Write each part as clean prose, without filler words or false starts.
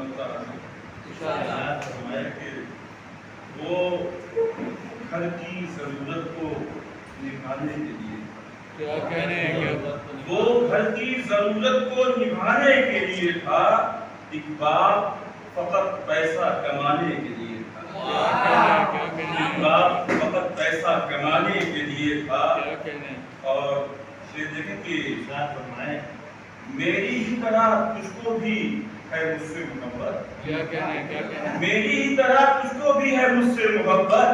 बता कि वो घर की जरूरत को निभाने के लिए, क्या कहने क्या वो घर की जरूरत को निभाने के लिए था। एक बाप फकत पैसा कमाने के लिए था। एक बाप फकत पैसा कमाने के लिए था। और ये देखें कि मेरी ही तरह तुझको भी है मुझसे मोहब्बत। क्या कहने मेरी ही तरह तुझको भी है मुझसे मोहब्बत।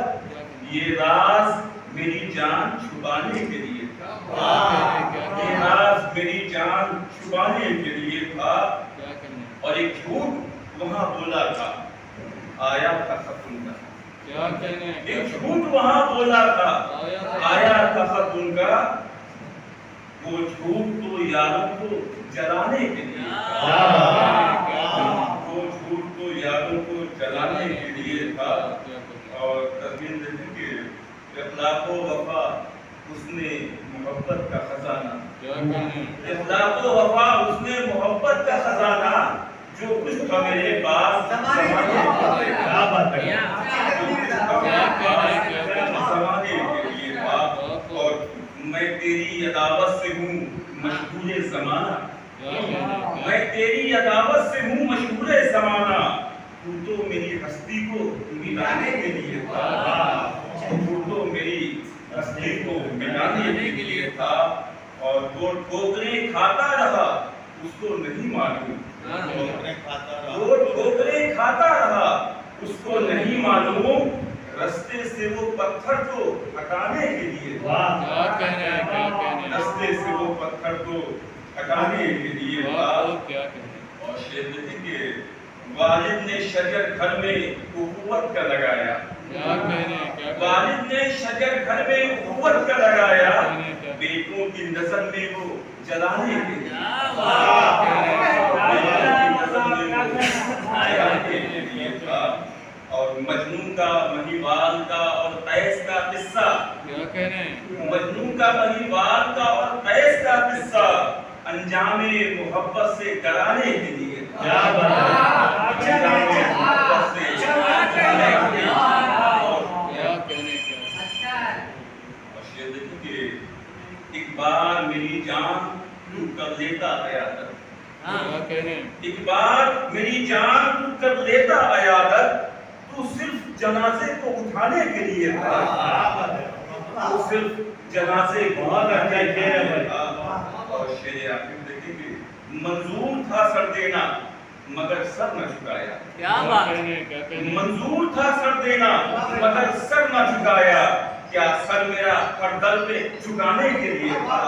ये राज मेरी जान छुपाने के लिए था। ये राज मेरी जान छुपाने के लिए था। और एक झूठ वहाँ बोला था, आया था खत उनका। क्या कहने एक झूठ वहाँ बोला था, आया था खत उनका। वो झूठ तो यारों को जलाने के लिए, वो झूठ तो यारों को जलाने के लिए था। और तस्वीर देखेंगे इखलाक़ो वफा उसने मोहब्बत का खजाना, इखलाक़ो वफा उसने मोहब्बत का खजाना। जो कुछ था मेरे पास जमाने के लिए था। और मैं तेरी अदावत से हूँ मशहूर ज़माना, मैं तेरी अदावत से हूँ मशहूर ज़माना। तू तो मेरी हस्ती को मिटाने के लिए था, तू तो मेरी हस्ती को मिटाने के लिए था। और वो ठोकरें खाता रहा उसको नहीं मालूम, वो ठोकरें खाता रहा उसको नहीं मालूम। रास्ते से वो पत्थर को हटाने के लिए, रास्ते से वो पत्थर को हटाने के लिए था। और शेर देखेंगे वालिद ने शजर घर में उखुवत का लगाया, वालिद ने शजर घर में उखुवत का लगाया। बेटों की नजर में वो जलाने के लिए, था। और मजनू का महिवाल का और कैस का किस्सा, मजनू का महिवाल का और कैस का किस्सा अंजामे मोहब्बत से कराने के लिए, एक बार मेरी जान तू कर लेता अयादत, एक बार मेरी जान तू कर लेता अयादत। तू सिर्फ जनाजे को उठाने के लिए था, तू सिर्फ जनाजे को उठाने के लिए था। और शेर आखिर देखेंगे मंजूर था सर देना मगर सर न झुकाया, मंजूर था सर देना मगर सर न झुकाया। क्या सर मेरा हर दल पे झुकाने के लिए था?